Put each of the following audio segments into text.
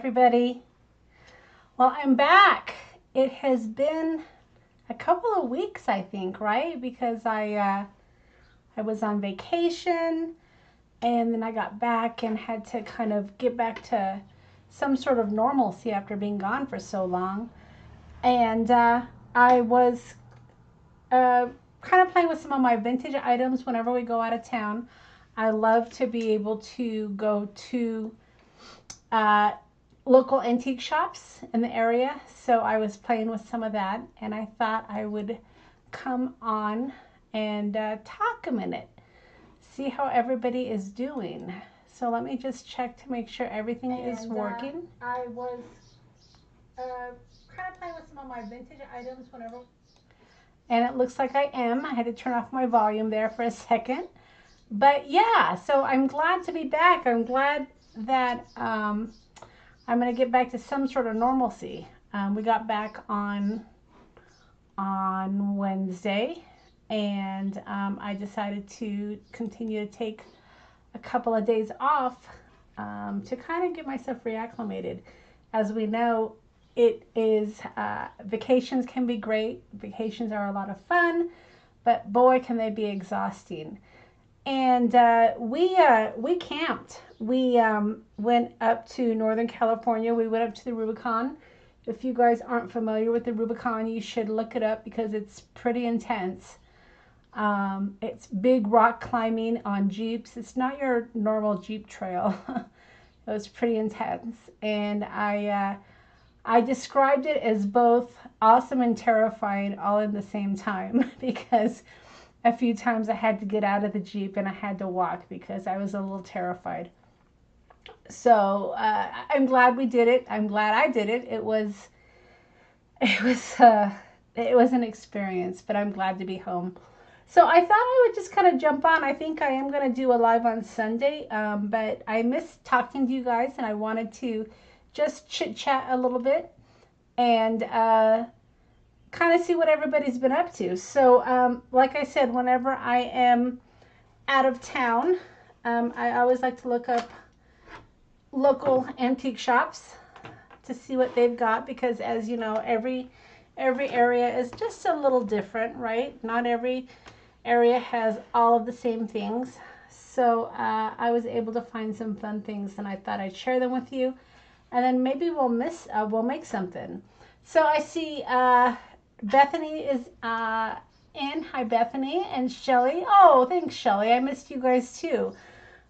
everybody. Well, I'm back. It has been a couple of weeks, I think, right? Because I was on vacation and then I got back and had to kind of get back to some sort of normalcy after being gone for so long. And I was kind of playing with some of my vintage items whenever we go out of town. I love to be able to go to local antique shops in the area, so I was playing with some of that, and I thought I would come on and talk a minute, see how everybody is doing. So let me just check to make sure everything is working. I was kind of playing with some of my vintage items whenever, and it looks like I am. I had to turn off my volume there for a second, but yeah, so I'm glad to be back. I'm glad that I'm going to get back to some sort of normalcy. We got back on Wednesday, and I decided to continue to take a couple of days off to kind of get myself reacclimated. As we know, it is vacations can be great. Vacations are a lot of fun, but boy, can they be exhausting. And we camped. We went up to Northern California. We went up to the Rubicon. If you guys aren't familiar with the Rubicon, you should look it up because it's pretty intense. It's big rock climbing on Jeeps. It's not your normal Jeep trail. It was pretty intense. And I described it as both awesome and terrifying all in the same time because a few times I had to get out of the Jeep and I had to walk because I was a little terrified. So I'm glad we did it. I'm glad I did it. It was an experience, but I'm glad to be home. So I thought I would just kind of jump on. I think I am going to do a live on Sunday, but I missed talking to you guys and I wanted to just chit chat a little bit and kind of see what everybody's been up to. So like I said, whenever I am out of town, I always like to look up local antique shops to see what they've got, because as you know, every area is just a little different, right? Not every area has all of the same things. So I was able to find some fun things and I thought I'd share them with you, and then maybe we'll make something. So I see Bethany is in. Hi, Bethany, and Shelly. Oh, thanks, Shelly. I missed you guys too.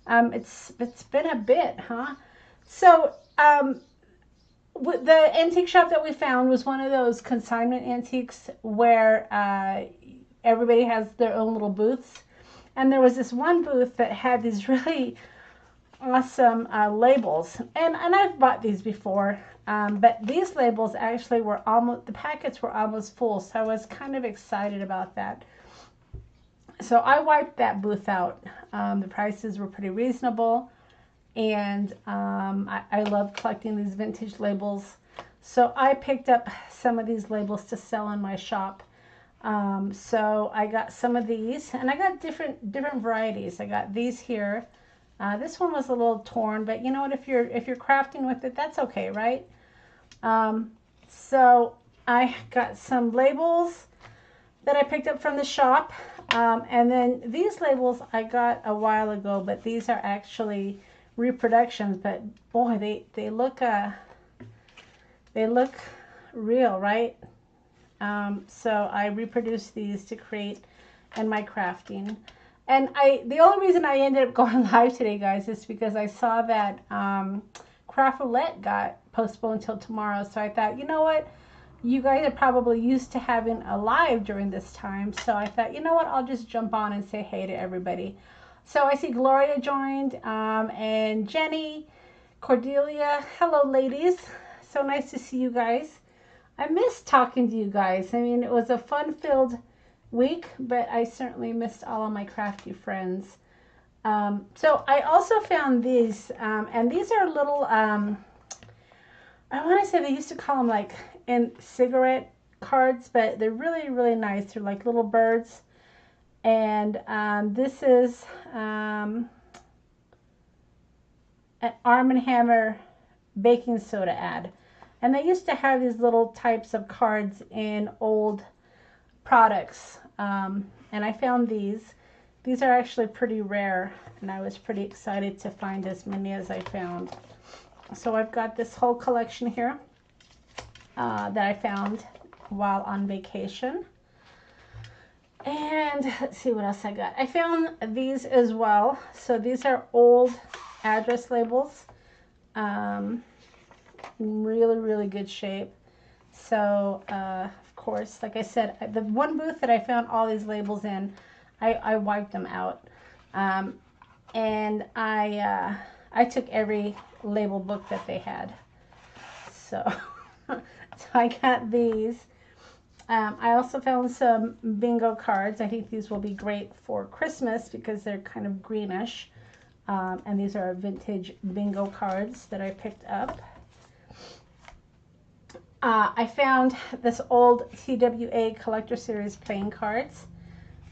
It's been a bit, huh? So the antique shop that we found was one of those consignment antiques where everybody has their own little booths, and there was this one booth that had these really awesome labels, and I've bought these before. But these labels actually were the packets were almost full, so I was kind of excited about that. So I wiped that booth out. The prices were pretty reasonable, and I love collecting these vintage labels. So I picked up some of these labels to sell in my shop. So I got some of these, and I got different varieties. I got these here. This one was a little torn, but you know what? If you're crafting with it, that's okay, right? So I got some labels that I picked up from the shop, and then these labels I got a while ago, but these are actually reproductions. But boy, they look real, right? So I reproduced these to create in my crafting. And the only reason I ended up going live today, guys, is because I saw that Craft Roulette got postponed until tomorrow. So I thought, you know what? You guys are probably used to having a live during this time. So I thought, you know what? I'll just jump on and say hey to everybody. So I see Gloria joined, and Jenny, Cordelia. Hello, ladies. So nice to see you guys. I missed talking to you guys. I mean, it was a fun-filled week, but I certainly missed all of my crafty friends. So I also found these, and these are little, I want to say they used to call them like cigarette cards, but they're really, really nice. They're like little birds. And this is an Arm & Hammer baking soda ad. And they used to have these little types of cards in old products. And I found these. These are actually pretty rare, and I was pretty excited to find as many as I found. So I've got this whole collection here that I found while on vacation. And let's see what else I got. I found these as well. So these are old address labels. Really, really good shape. So, of course, like I said, the one booth that I found all these labels in, I wiped them out. And I took every label book that they had. So, so I got these. I also found some bingo cards. I think these will be great for Christmas because they're kind of greenish. And these are vintage bingo cards that I picked up. I found this old TWA Collector Series playing cards.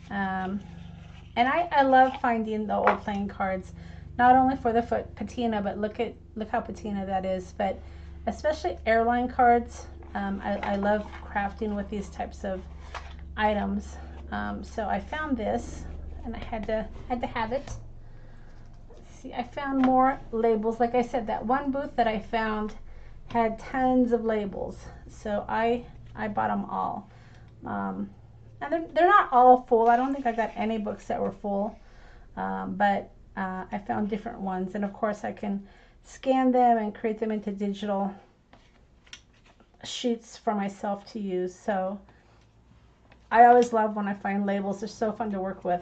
And I love finding the old playing cards, not only for the patina, but look how patina that is, but especially airline cards. I love crafting with these types of items. So I found this, and I had to have it. Let's see, I found more labels. Like I said, that one booth that I found had tons of labels, so I bought them all. And they're not all full. I don't think I got any books that were full, but I found different ones, and of course I can scan them and create them into digital sheets for myself to use. So I always love when I find labels. They're so fun to work with.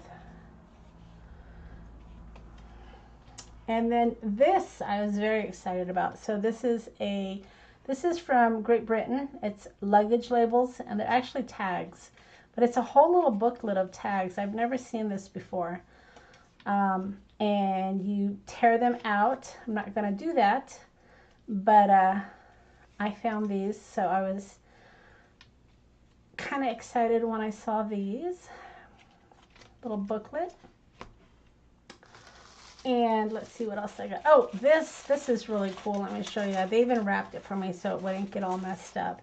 And then this I was very excited about. So this is from Great Britain. It's Luggage Labels, and they're actually tags, but it's a whole little booklet of tags. I've never seen this before. And you tear them out. I'm not going to do that, but I found these, so I was kind of excited when I saw these. Little booklet. And let's see what else I got. Oh, this is really cool. Let me show you that. They even wrapped it for me so it wouldn't get all messed up.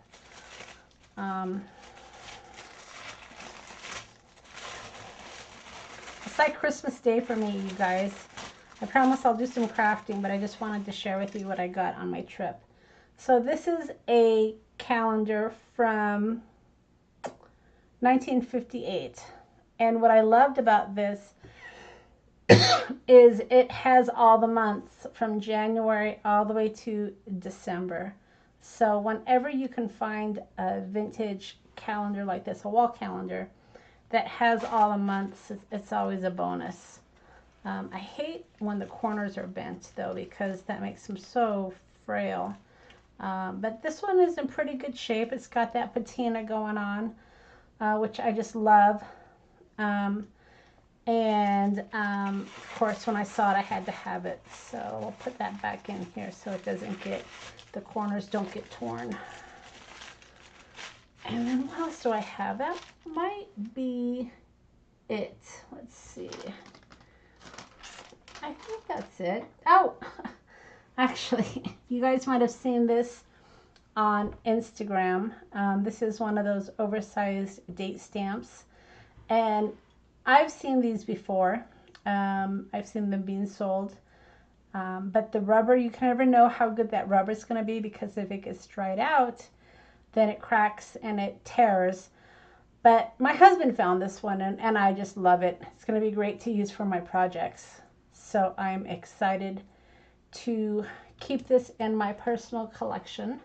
It's like Christmas Day for me, you guys. I promise I'll do some crafting, but I just wanted to share with you what I got on my trip. So this is a calendar from 1958. And what I loved about this is it has all the months from January all the way to December. So whenever you can find a vintage calendar like this, a wall calendar that has all the months, it's always a bonus. I hate when the corners are bent though, because that makes them so frail. But this one is in pretty good shape. It's got that patina going on, which I just love. Of course, when I saw it, I had to have it. So we'll put that back in here so it doesn't get, the corners don't get torn. And then what else do I have? That might be it. Let's see. I think that's it. Oh, actually, you guys might have seen this on Instagram. This is one of those oversized date stamps. And I've seen these before. I've seen them being sold. But the rubber, you can never know how good that rubber is going to be, because if it gets dried out, then it cracks and it tears. But my husband found this one, and I just love it. It's going to be great to use for my projects. So I'm excited to keep this in my personal collection.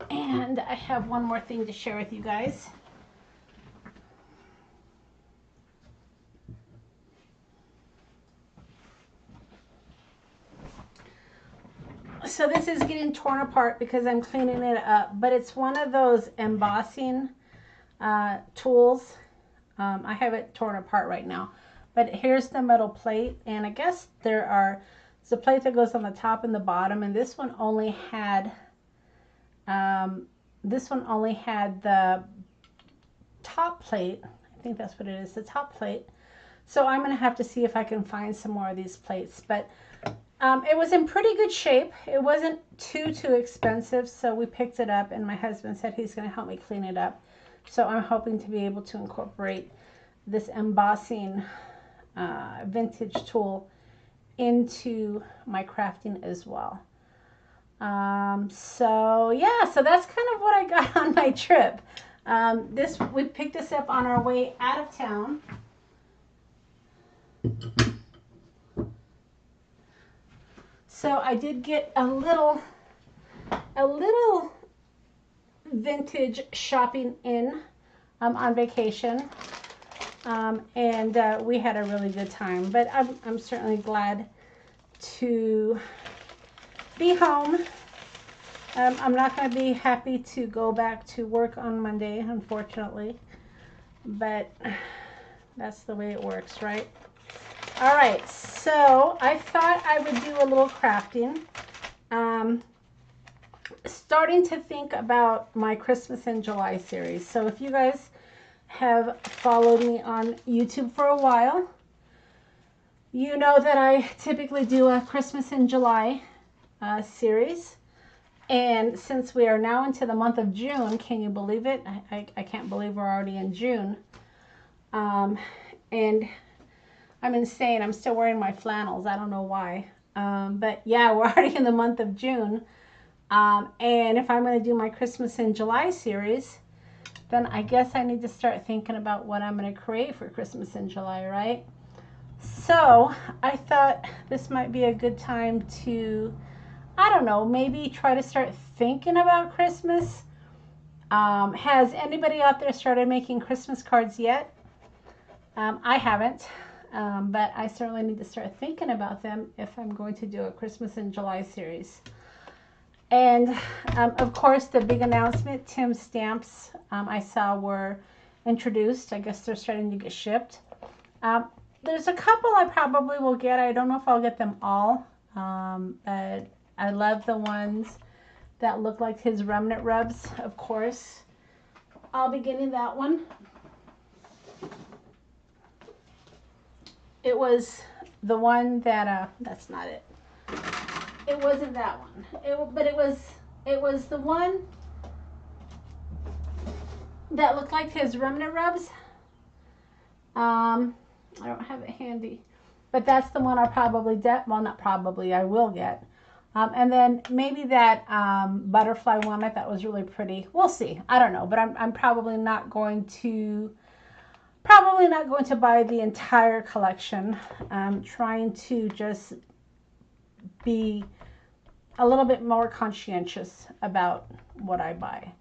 And I have one more thing to share with you guys. So this is getting torn apart because I'm cleaning it up, but it's one of those embossing tools. I have it torn apart right now, but here's the metal plate, and I guess there's a plate that goes on the top and the bottom, and this one only had the top plate. I think that's what it is, the top plate. So I'm gonna have to see if I can find some more of these plates, but It was in pretty good shape. It wasn't too expensive, so we picked it up, and my husband said he's going to help me clean it up. So I'm hoping to be able to incorporate this embossing vintage tool into my crafting as well. So yeah, so that's kind of what I got on my trip. We picked this up on our way out of town. So I did get a little vintage shopping in on vacation, and we had a really good time. But I'm certainly glad to be home. I'm not going to be happy to go back to work on Monday, unfortunately, but that's the way it works, right? All right, so I thought I would do a little crafting. Starting to think about my Christmas in July series. So if you guys have followed me on YouTube for a while, you know that I typically do a Christmas in July series. And since we are now into the month of June, can you believe it? I can't believe we're already in June. And I'm insane. I'm still wearing my flannels. I don't know why. But yeah, we're already in the month of June. And if I'm going to do my Christmas in July series, then I guess I need to start thinking about what I'm going to create for Christmas in July, right? So I thought this might be a good time to, I don't know, maybe try to start thinking about Christmas. Has anybody out there started making Christmas cards yet? I haven't. But I certainly need to start thinking about them if I'm going to do a Christmas in July series. And of course, the big announcement, Tim's stamps I saw were introduced. I guess they're starting to get shipped. There's a couple I probably will get. I don't know if I'll get them all. But I love the ones that look like his remnant rubs, of course. I'll be getting that one. It was the one that, that's not it. It wasn't that one. But it was the one that looked like his remnant rubs. I don't have it handy. But that's the one I'll probably get. Well, not probably. I will get. And then maybe that butterfly one I thought was really pretty. We'll see. I don't know. But I'm probably not going to buy the entire collection. I'm trying to just be a little bit more conscientious about what I buy.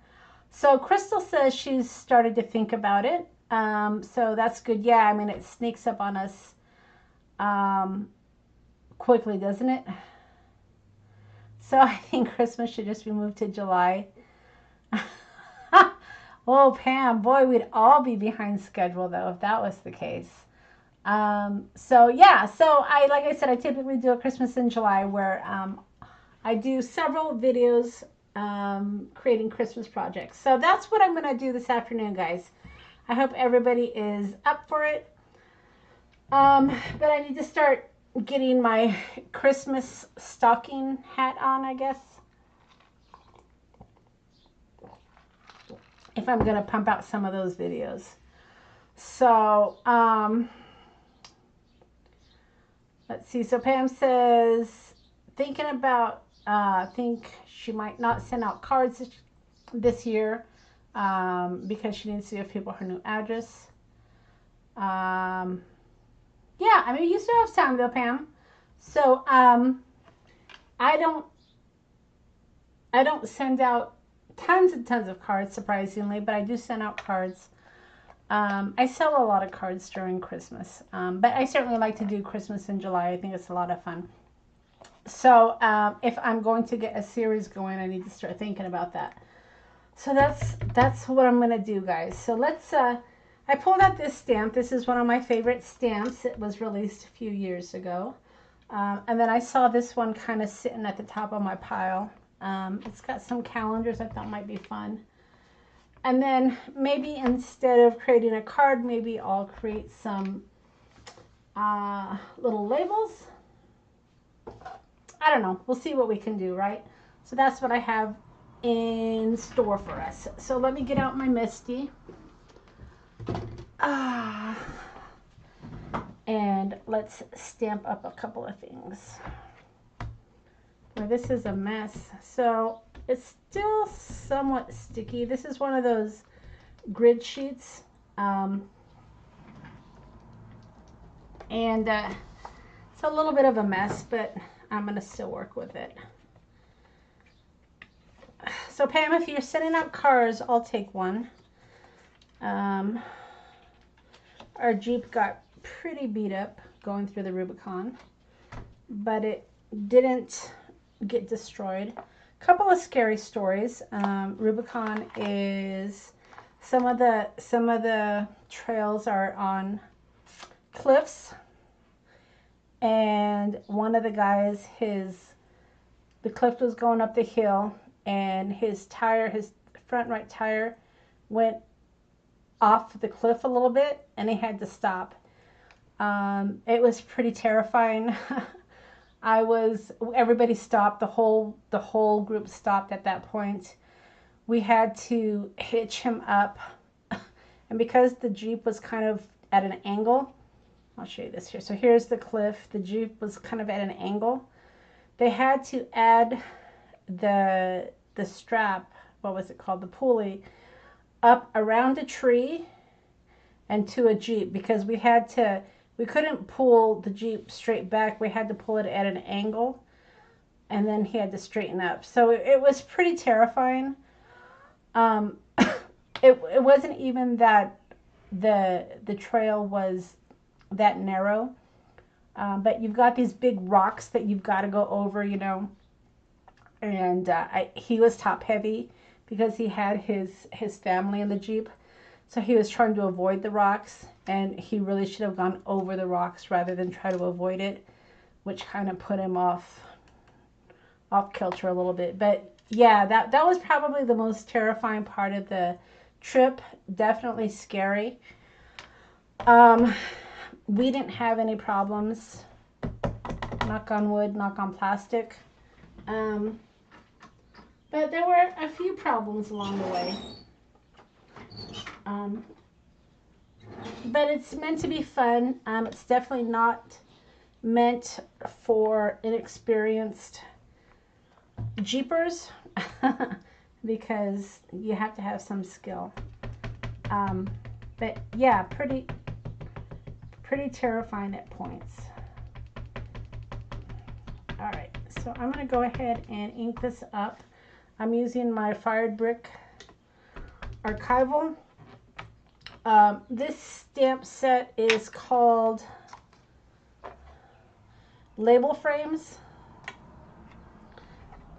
So Crystal says she's started to think about it. So that's good. Yeah, I mean, it sneaks up on us quickly, doesn't it? So I think Christmas should just be moved to July. Oh, Pam, boy, we'd all be behind schedule, though, if that was the case. So yeah, so like I said, I typically do a Christmas in July where I do several videos creating Christmas projects. So that's what I'm going to do this afternoon, guys. I hope everybody is up for it. But I need to start getting my Christmas stocking hat on, I guess. If I'm going to pump out some of those videos. So, let's see. So Pam says, thinking about, think she might not send out cards this year because she needs to give people her new address. Yeah, I mean, you still have time though, Pam. So, I don't send out tons and tons of cards, surprisingly, but I do send out cards. I sell a lot of cards during Christmas, but I certainly like to do Christmas in July. I think it's a lot of fun. So if I'm going to get a series going, I need to start thinking about that. So that's what I'm going to do, guys. So let's, I pulled out this stamp. This is one of my favorite stamps. It was released a few years ago. And then I saw this one kind of sitting at the top of my pile. It's got some calendars I thought might be fun. And then maybe instead of creating a card, maybe I'll create some little labels. I don't know. We'll see what we can do, right? So that's what I have in store for us. So let me get out my Misty. And let's stamp up a couple of things. Well, this is a mess. So it's still somewhat sticky. This is one of those grid sheets. And it's a little bit of a mess, but I'm going to still work with it. So Pam, if you're setting up cars, I'll take one. Our Jeep got pretty beat up going through the Rubicon, but it didn't get destroyed. A couple of scary stories. Rubicon is some of the trails are on cliffs, and one of the guys, the cliff was going up the hill, and his front right tire went off the cliff a little bit, and he had to stop. It was pretty terrifying. Everybody stopped. The whole group stopped at that point. We had to hitch him up, and because the Jeep was kind of at an angle, I'll show you this here. So here's the cliff. The Jeep was kind of at an angle. They had to add the strap, what was it called, the pulley, up around a tree and to a Jeep, because we couldn't pull the Jeep straight back. We had to pull it at an angle, and then he had to straighten up. So it was pretty terrifying. It wasn't even that the trail was that narrow, but you've got these big rocks that you've got to go over, you know, and he was top heavy because he had his family in the Jeep, so he was trying to avoid the rocks, and he really should have gone over the rocks rather than try to avoid it, which kind of put him off kilter a little bit. But yeah, that was probably the most terrifying part of the trip. Definitely scary. We didn't have any problems, knock on wood, knock on plastic, but there were a few problems along the way. But it's meant to be fun. It's definitely not meant for inexperienced Jeepers because you have to have some skill. But yeah, pretty terrifying at points. All right, so I'm going to go ahead and ink this up. I'm using my Fired Brick Archival. This stamp set is called Label Frames.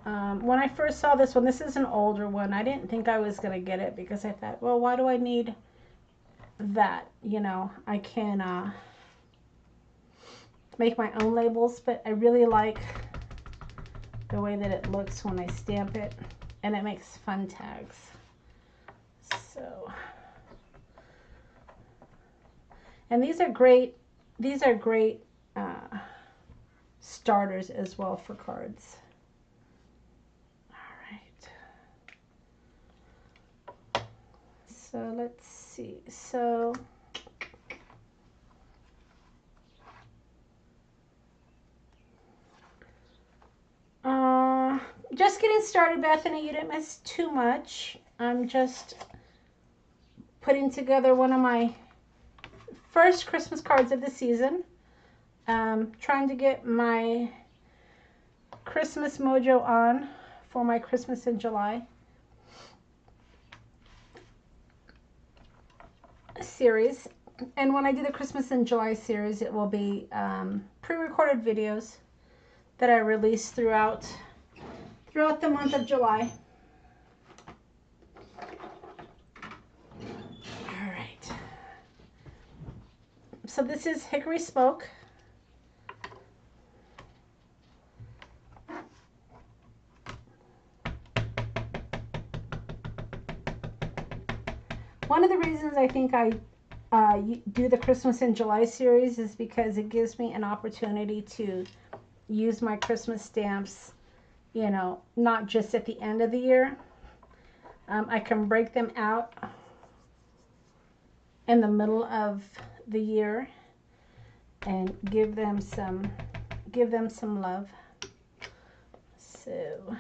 When I first saw this one, this is an older one. I didn't think I was going to get it because I thought, well, why do I need that? You know, I can make my own labels, but I really like the way that it looks when I stamp it, and it makes fun tags. So, and these are great starters as well for cards. All right. So let's see. So just getting started, Bethany. You didn't miss too much. I'm just putting together one of my first Christmas cards of the season. Trying to get my Christmas mojo on for my Christmas in July series. And when I do the Christmas in July series, it will be pre-recorded videos that I release throughout the month of July. All right. So this is Hickory Smoke. One of the reasons I think I do the Christmas in July series is because it gives me an opportunity to use my Christmas stamps, you know, not just at the end of the year. I can break them out in the middle of the year and give them some love. So,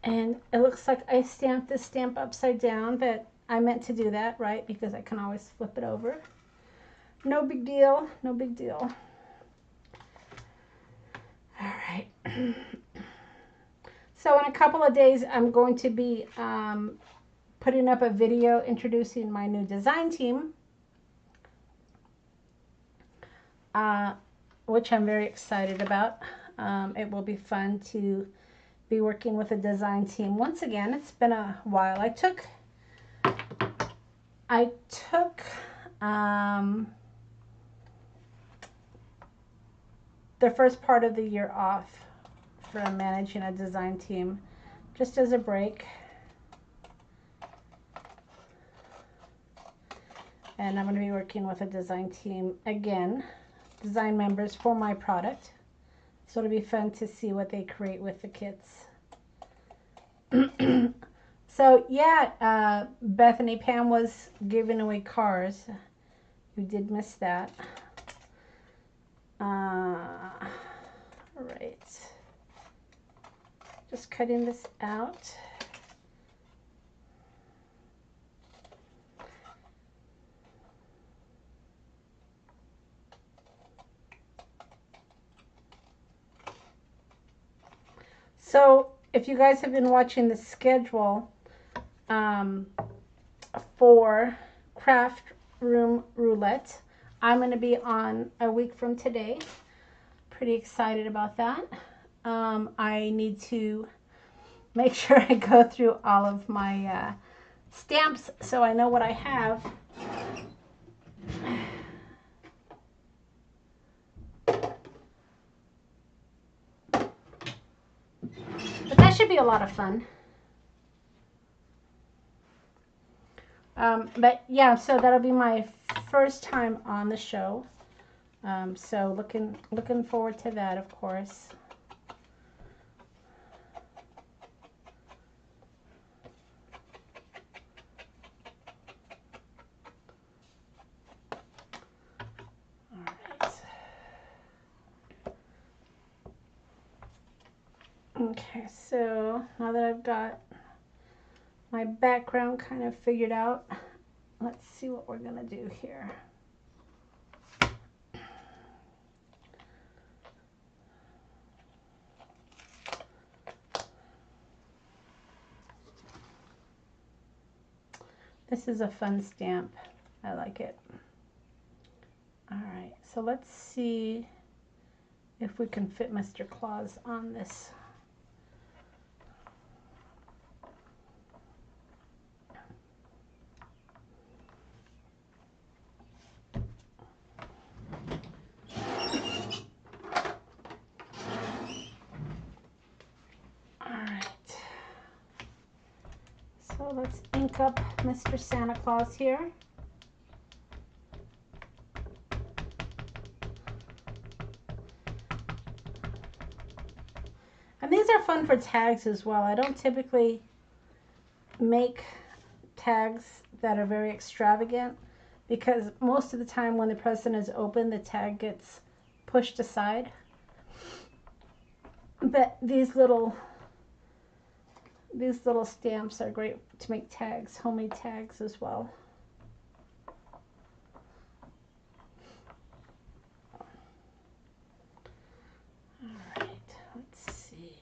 and it looks like I stamped this stamp upside down, but I meant to do that, right? Because I can always flip it over. No big deal, no big deal. All right. So in a couple of days, I'm going to be putting up a video introducing my new design team, which I'm very excited about. It will be fun to be working with a design team. Once again, it's been a while. I took the first part of the year off from managing a design team, just as a break. And I'm going to be working with a design team again, design members for my product. So it'll be fun to see what they create with the kits. So yeah, Bethany Pam was giving away cars. You did miss that. All right. Just cutting this out. So if you guys have been watching the schedule for Craft Room Roulette, I'm going to be on a week from today. Pretty excited about that. I need to make sure I go through all of my stamps so I know what I have. But that should be a lot of fun. But yeah, so that'll be my first time on the show. So looking forward to that, of course. All right. Okay, so now that I've got my background kind of figured out, let's see what we're gonna do here. This is a fun stamp. I like it. All right, so let's see if we can fit Mr. Claus on this. So let's ink up Mr. Santa Claus here. And these are fun for tags as well. I don't typically make tags that are very extravagant because most of the time when the present is open, the tag gets pushed aside. But these little stamps are great to make tags, homemade tags as well. All right, let's see.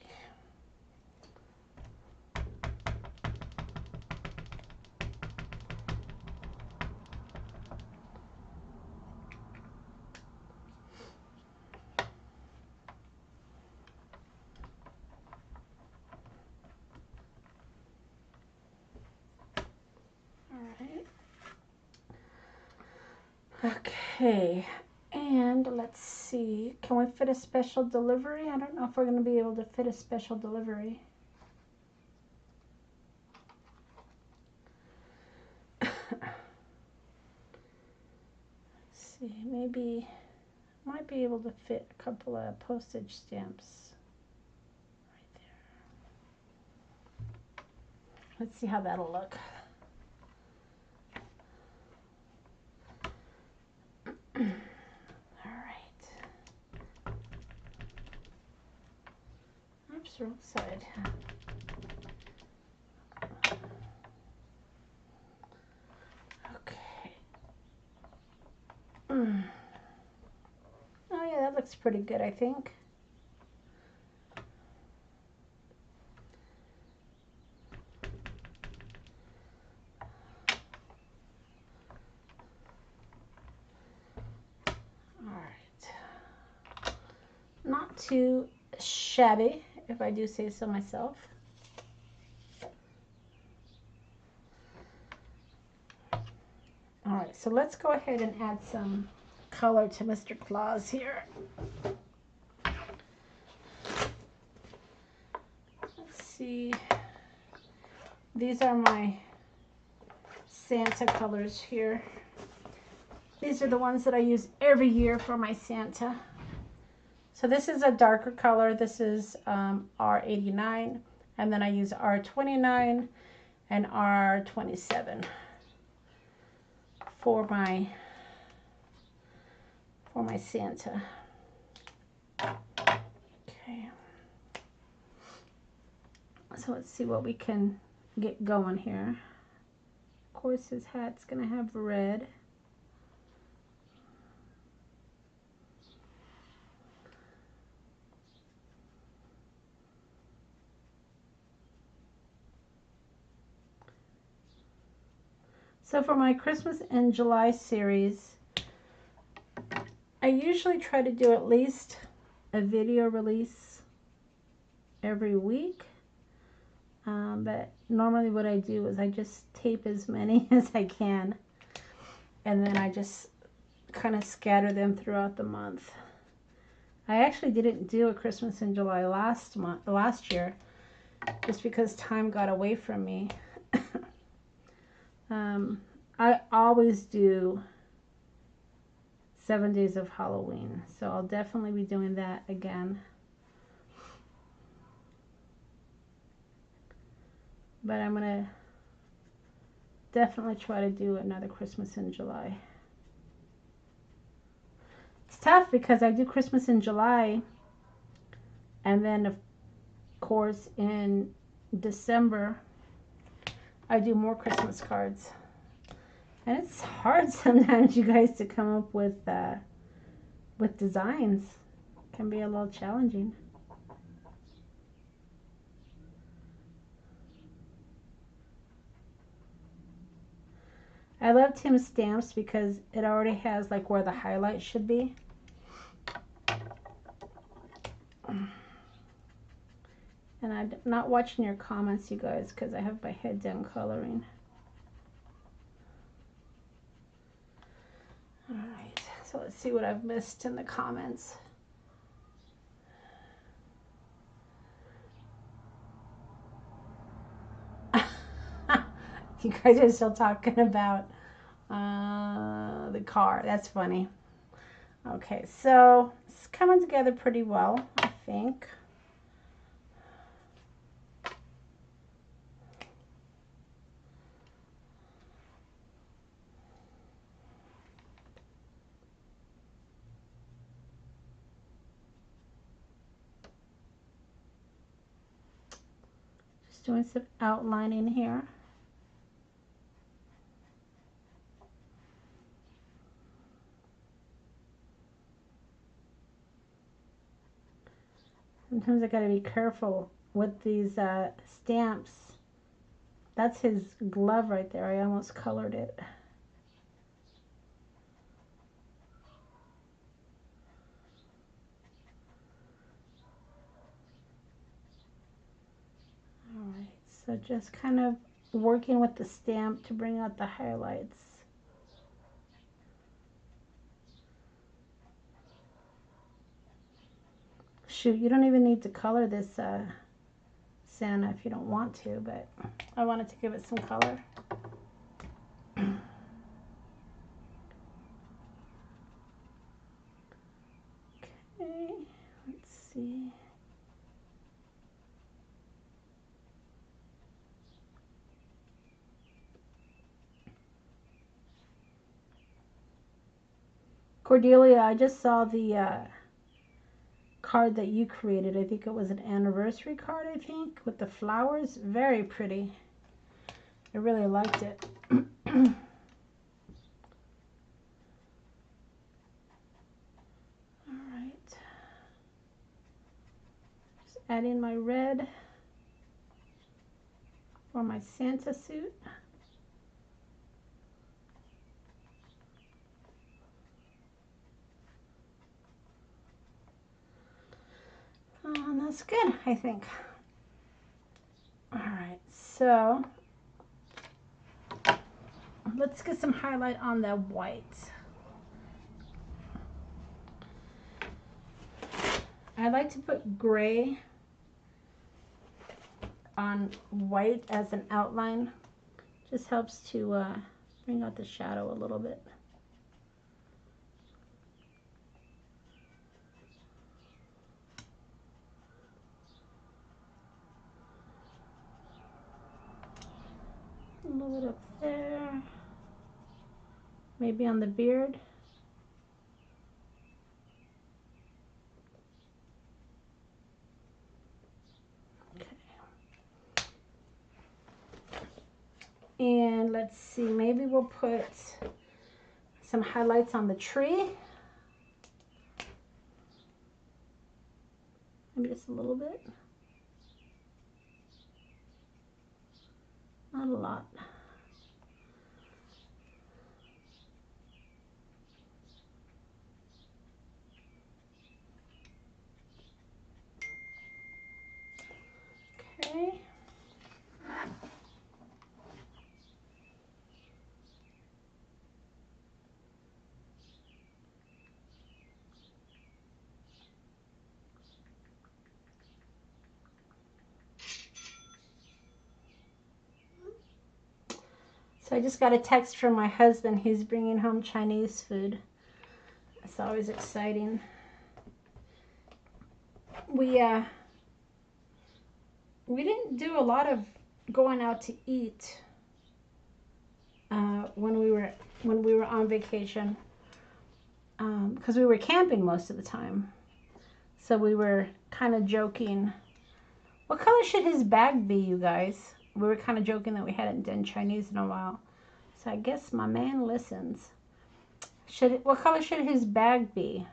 Okay, and let's see, can we fit a special delivery? I don't know if we're going to be able to fit a special delivery. Let's see, maybe Might be able to fit a couple of postage stamps right there. Let's see how that'll look. All right. Oops, wrong side. Okay. Oh yeah, that looks pretty good, I think. All right. Not too shabby, if I do say so myself. All right, so let's go ahead and add some color to Mr. Claus here. Let's see. These are my Santa colors here. These are the ones that I use every year for my Santa. So this is a darker color. This is R89, and then I use R29 and R27 for my Santa. Okay. So let's see what we can get going here. Of course, his hat's gonna have red. So for my Christmas in July series, I usually try to do at least a video release every week. But normally what I do is I just tape as many as I can, and then I just kind of scatter them throughout the month. I actually didn't do a Christmas in July last year, just because time got away from me. I always do 7 days of Halloween, so I'll definitely be doing that again. But I'm gonna definitely try to do another Christmas in July. It's tough because I do Christmas in July, and then of course in December I do more Christmas cards. And it's hard sometimes, you guys, to come up with designs. It can be a little challenging. I love Tim's stamps because it already has like where the highlight should be. And I'm not watching your comments, you guys, because I have my head down coloring. Alright, so let's see what I've missed in the comments. You guys are still talking about the car. That's funny. Okay, so it's coming together pretty well, I think. Just doing some outlining here. Sometimes I gotta be careful with these stamps. That's his glove right there. I almost colored it. Alright, so just kind of working with the stamp to bring out the highlights. Shoot, you don't even need to color this Santa if you don't want to, but I wanted to give it some color. Cordelia, I just saw the card that you created. I think it was an anniversary card, I think, with the flowers. Very pretty. I really liked it. All right. Just add in my red for my Santa suit. And that's good, I think. All right, so let's get some highlight on the white. I like to put gray on white as an outline. Just helps to bring out the shadow a little bit. A little bit up there. Maybe on the beard. And let's see, maybe we'll put some highlights on the tree. Maybe just a little bit. Not a lot. Okay. So I just got a text from my husband. He's bringing home Chinese food. It's always exciting. We didn't do a lot of going out to eat when we were on vacation because we were camping most of the time. So we were kind of joking. What color should his bag be, you guys? We were kind of joking that we hadn't done Chinese in a while. So I guess my man listens. What color should his bag be?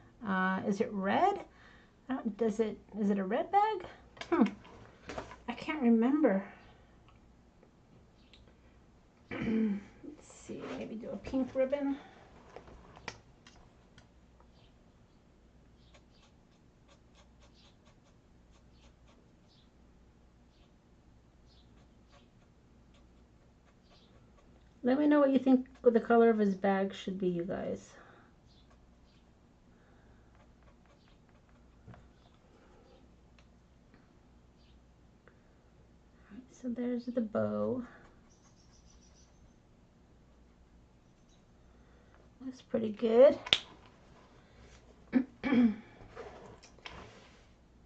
Is it red? Is it a red bag? I can't remember. Let's see, maybe do a pink ribbon. Let me know what you think the color of his bag should be, you guys. Alright, so there's the bow. Looks pretty good.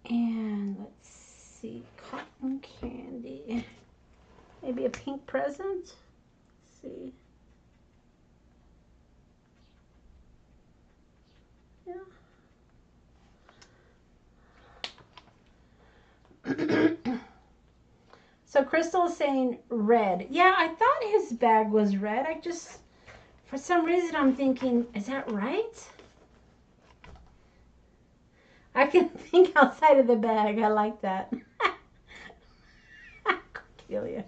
And let's see, cotton candy. Maybe a pink present? Let's see. Yeah. So Crystal is saying red. Yeah, I thought his bag was red. I just, for some reason, I'm thinking, is that right? I can think outside of the bag. I like that. Cordelia.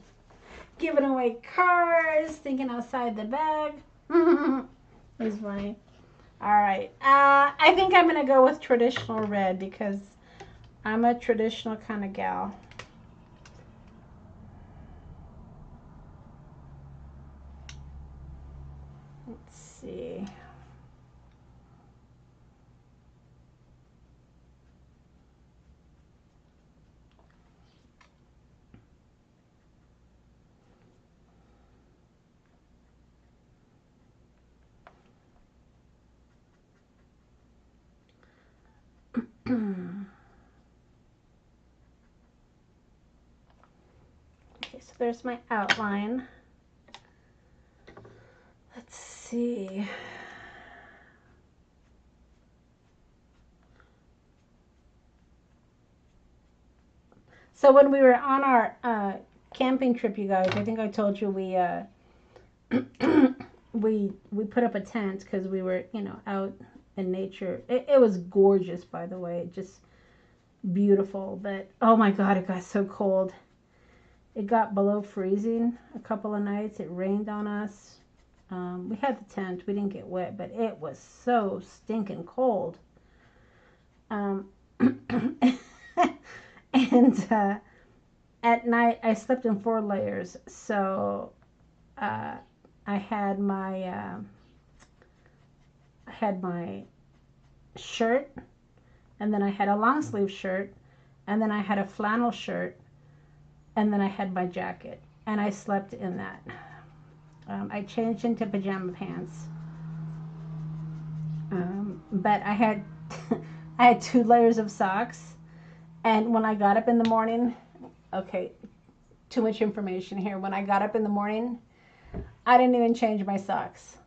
Giving away cards, thinking outside the bag. It's funny. All right. I think I'm going to go with traditional red because I'm a traditional kind of gal. Let's see. Okay, so there's my outline. Let's see. So when we were on our camping trip, you guys, I think I told you we put up a tent because we were, you know, out in nature. It was gorgeous, by the way, just beautiful. But oh my God, it got so cold. It got below freezing a couple of nights. It rained on us. We had the tent. We didn't get wet, but it was so stinking cold. And at night, I slept in 4 layers. So I had my shirt, and then I had a long sleeve shirt, and then I had a flannel shirt, and then I had my jacket, and I slept in that. I changed into pajama pants, but I had I had 2 layers of socks, and when I got up in the morning, okay, too much information here. When I got up in the morning, I didn't even change my socks.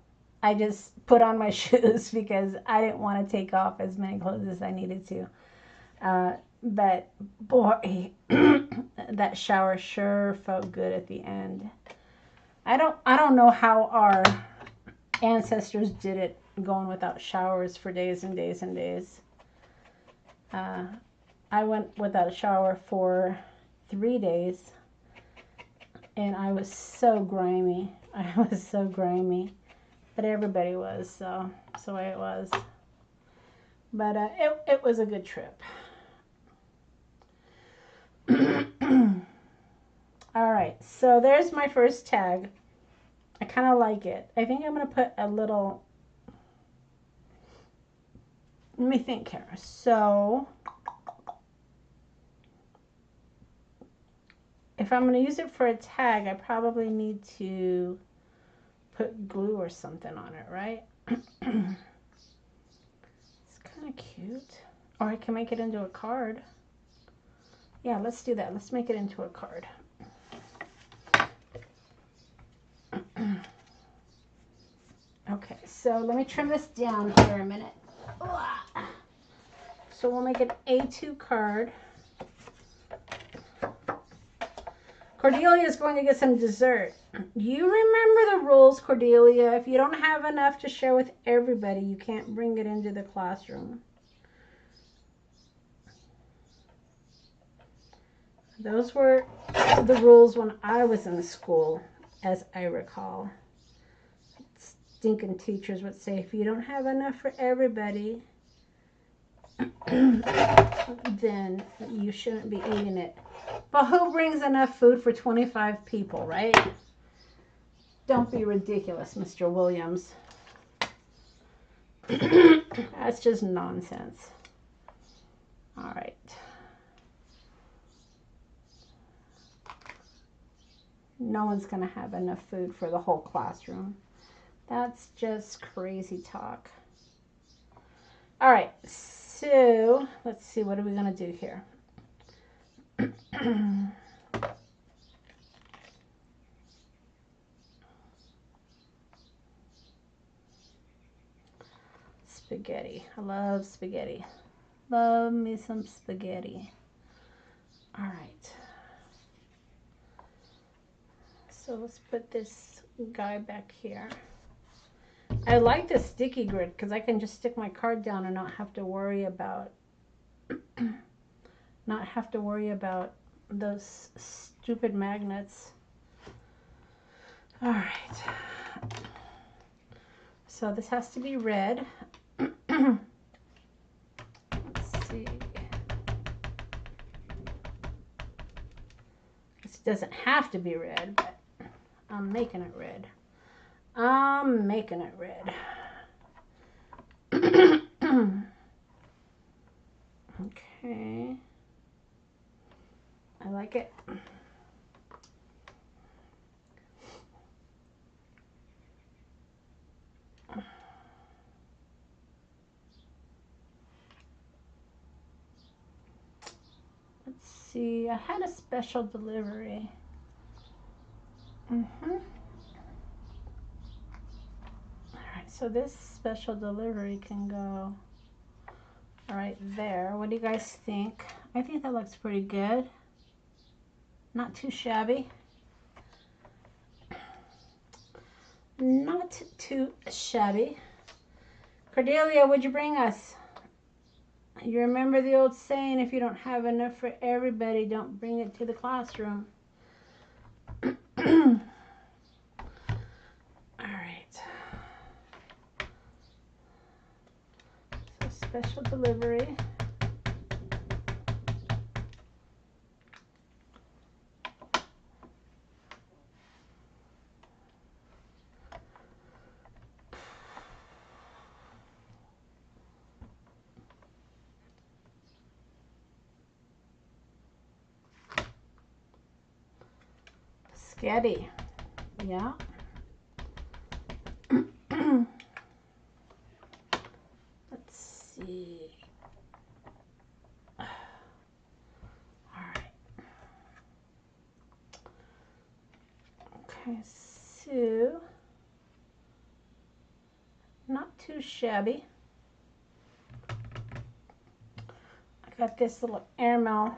I just put on my shoes because I didn't want to take off as many clothes as I needed to. But boy, that shower sure felt good at the end. I don't know how our ancestors did it, going without showers for days and days and days. I went without a shower for 3 days, and I was so grimy. I was so grimy, but everybody was, so that's the way it was. But it was a good trip. All right, so there's my first tag. I kind of like it. I think I'm going to put a little, let me think here. So if I'm going to use it for a tag, I probably need to put glue or something on it, right? It's kind of cute. Or I can make it into a card. Yeah, let's do that. Let's make it into a card. Okay, so let me trim this down here a minute. So we'll make an A2 card. Cordelia is going to get some dessert. You remember the rules, Cordelia. If you don't have enough to share with everybody, you can't bring it into the classroom. Those were the rules when I was in school, as I recall. Stinking teachers would say, if you don't have enough for everybody, then you shouldn't be eating it. But who brings enough food for 25 people, right? Don't be ridiculous, Mr. Williams. That's just nonsense. All right. No one's going to have enough food for the whole classroom. That's just crazy talk. All right, so let's see, what are we going to do here? Spaghetti. I love spaghetti. Love me some spaghetti. All right. So let's put this guy back here. I like the sticky grid because I can just stick my card down and not have to worry about those stupid magnets. All right. So this has to be red. Let's see. This doesn't have to be red, but I'm making it red. I'm making it red. Okay. I like it. Let's see. I had a special delivery. So this special delivery can go right there. What do you guys think? I think that looks pretty good. Not too shabby. Not too shabby. Cordelia, what'd you bring us? You remember the old saying, if you don't have enough for everybody, don't bring it to the classroom. All right. So special delivery. Sketty. Yeah. Let's see. All right. Okay, so not too shabby. I got this little airmail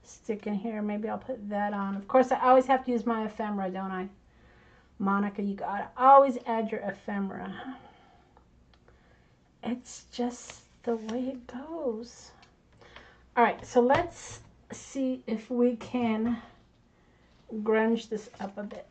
stick in here. Maybe I'll put that on. Of course, I always have to use my ephemera, don't I? Monica, you gotta always add your ephemera. It's just the way it goes. All right, so let's see if we can grunge this up a bit.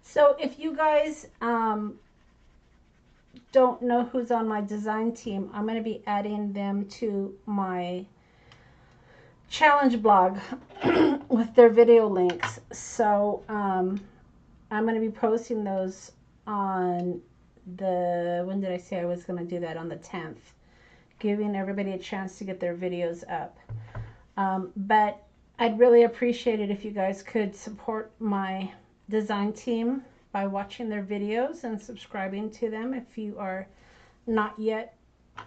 So if you guys don't know who's on my design team, I'm going to be adding them to my challenge blog with their video links. So I'm going to be posting those on the, when did I say I was going to do that? On the 10th, giving everybody a chance to get their videos up. But I'd really appreciate it if you guys could support my design team by watching their videos and subscribing to them if you are not yet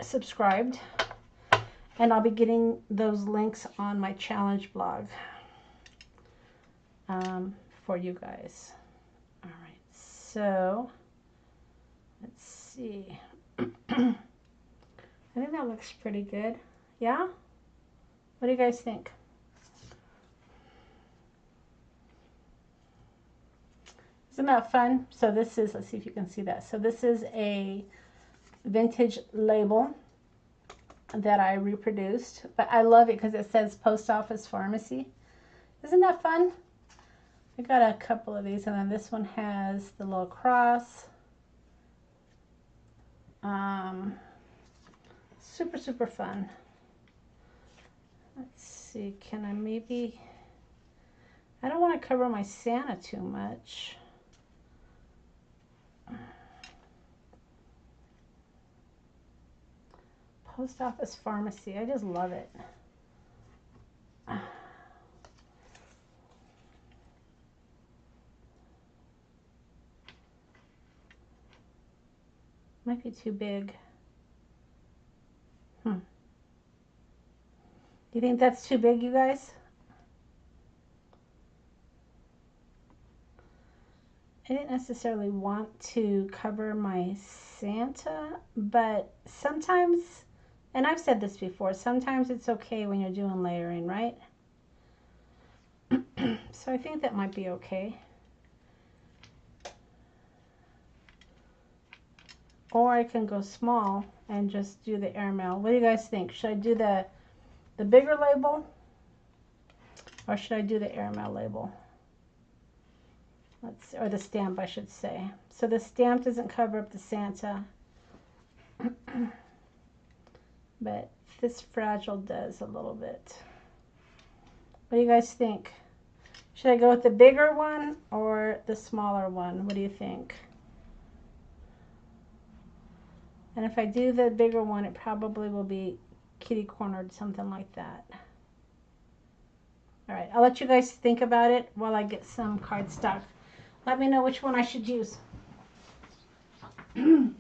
subscribed. And I'll be getting those links on my challenge blog for you guys. All right, so let's see. I think that looks pretty good. Yeah? What do you guys think? Isn't that fun? So this is, let's see if you can see that. So this is a vintage label that I reproduced, but I love it because it says Post Office Pharmacy. Isn't that fun? I got a couple of these, and then this one has the little cross. Super, super fun. Let's see, can I maybe, I don't want to cover my Santa too much. Post Office Pharmacy, I just love it. Might be too big. Do you think that's too big, you guys? I didn't necessarily want to cover my Santa, but sometimes, and I've said this before, sometimes it's okay when you're doing layering, right? So I think that might be okay. Or I can go small and just do the airmail. What do you guys think? Should I do the bigger label, or should I do the airmail label? Let's, or the stamp, I should say. So the stamp doesn't cover up the Santa, but this fragile does a little bit. What do you guys think? Should I go with the bigger one or the smaller one? What do you think? And if I do the bigger one, it probably will be kitty cornered, something like that. All right, I'll let you guys think about it while I get some cardstock. Let me know which one I should use. Okay,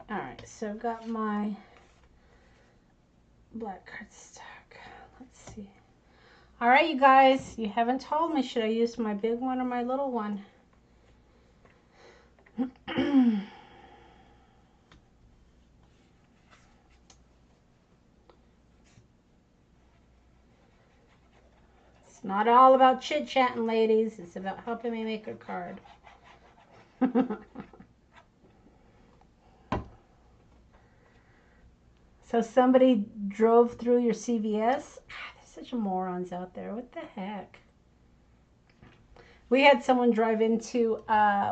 all right, so I've got my black cardstock. Let's see. All right, you guys, you haven't told me, should I use my big one or my little one? It's not all about chit-chatting, ladies. It's about helping me make a card. So somebody drove through your CVS? There's such morons out there. What the heck? We had someone drive into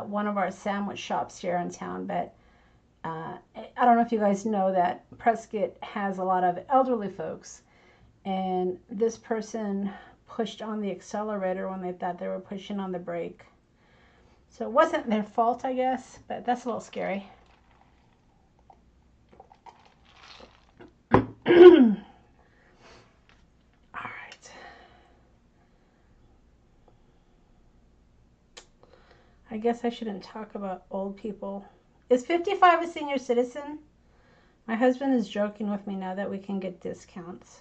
one of our sandwich shops here in town, but I don't know if you guys know that Prescott has a lot of elderly folks, and this person pushed on the accelerator when they thought they were pushing on the brake. So it wasn't their fault, I guess, but that's a little scary. All right. I guess I shouldn't talk about old people. Is 55 a senior citizen? My husband is joking with me now that we can get discounts.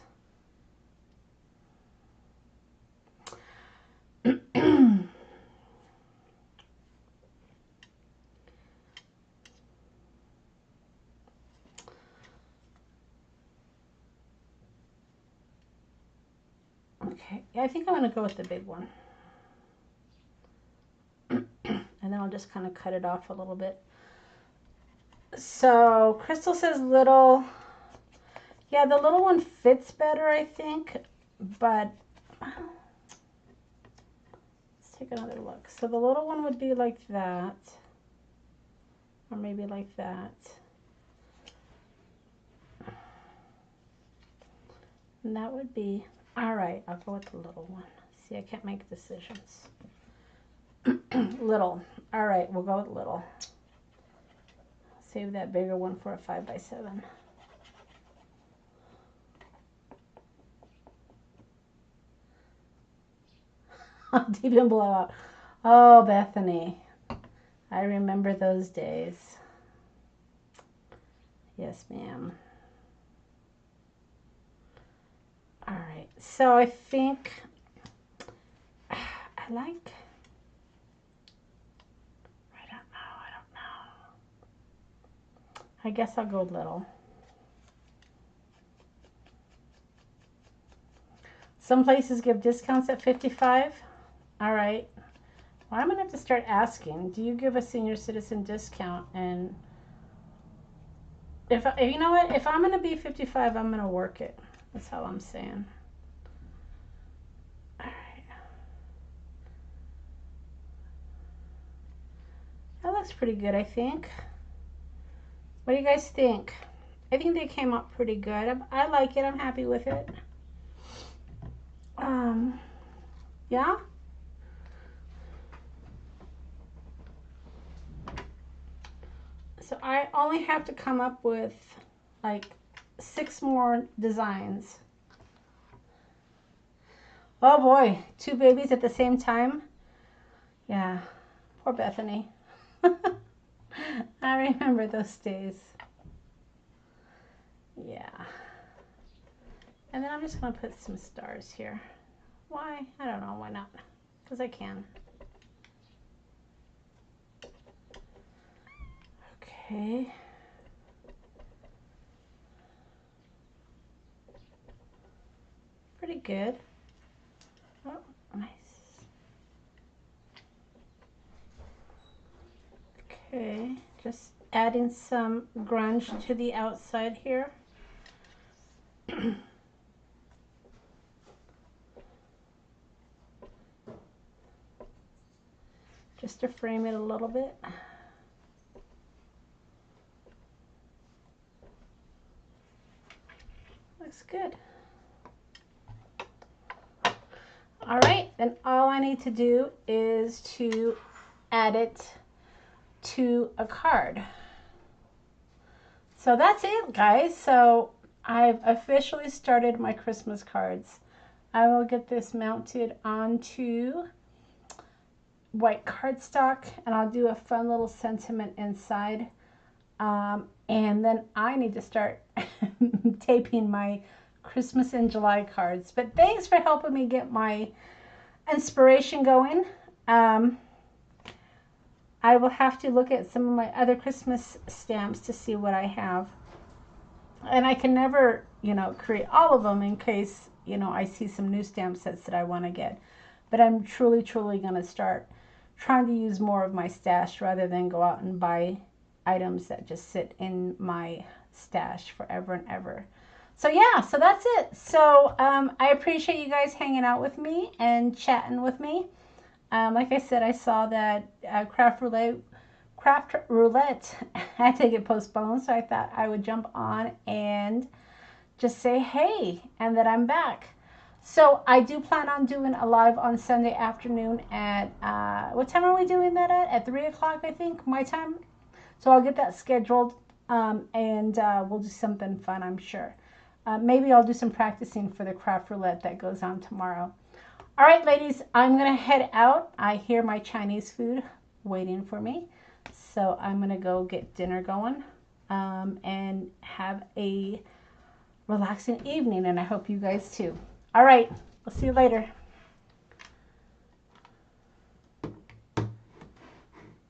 Okay, I think I'm going to go with the big one. And then I'll just kind of cut it off a little bit. So Crystal says little. Yeah, the little one fits better, I think. But let's take another look. So the little one would be like that. Or maybe like that. And that would be, all right, I'll go with the little one. See, I can't make decisions. Little. All right, we'll go with little. Save that bigger one for a 5x7. Deep in blowout. Oh, Bethany. I remember those days. Yes, ma'am. All right, so I think I like, I don't know. I guess I'll go little. Some places give discounts at 55. All right. Well, I'm going to have to start asking, do you give a senior citizen discount? And if you know what, if I'm going to be 55, I'm going to work it. That's all I'm saying. All right. That looks pretty good, I think. What do you guys think? I think they came out pretty good. I like it. I'm happy with it. Yeah. So I only have to come up with like 6 more designs. Oh boy, 2 babies at the same time. Yeah, poor Bethany. I remember those days. Yeah. And then I'm just going to put some stars here. Why? I don't know. Why not? Because I can. Okay. Pretty good. Oh, nice. adding some grunge to the outside here. Just to frame it a little bit. Looks good. All right, then all I need to do is to add it to a card. So that's it, guys. So I've officially started my Christmas cards. I will get this mounted onto white cardstock, and I'll do a fun little sentiment inside. And then I need to start taping my Christmas in July cards. But thanks for helping me get my inspiration going. I will have to look at some of my other Christmas stamps to see what I have. And I can never, create all of them in case, I see some new stamp sets that I want to get. But I'm truly going to start trying to use more of my stash rather than go out and buy items that just sit in my stash forever and ever. So yeah, so that's it. So I appreciate you guys hanging out with me and chatting with me. Like I said, I saw that Craft Roulette had to get postponed, so I thought I would jump on and just say hey, and that I'm back. So I do plan on doing a live on Sunday afternoon at, what time are we doing that at? At 3 o'clock, I think, my time. So I'll get that scheduled, and we'll do something fun, I'm sure. Maybe I'll do some practicing for the Craft Roulette that goes on tomorrow. All right, ladies, I'm going to head out. I hear my Chinese food waiting for me. So I'm going to go get dinner going and have a relaxing evening, and I hope you guys too. All right, we'll see you later.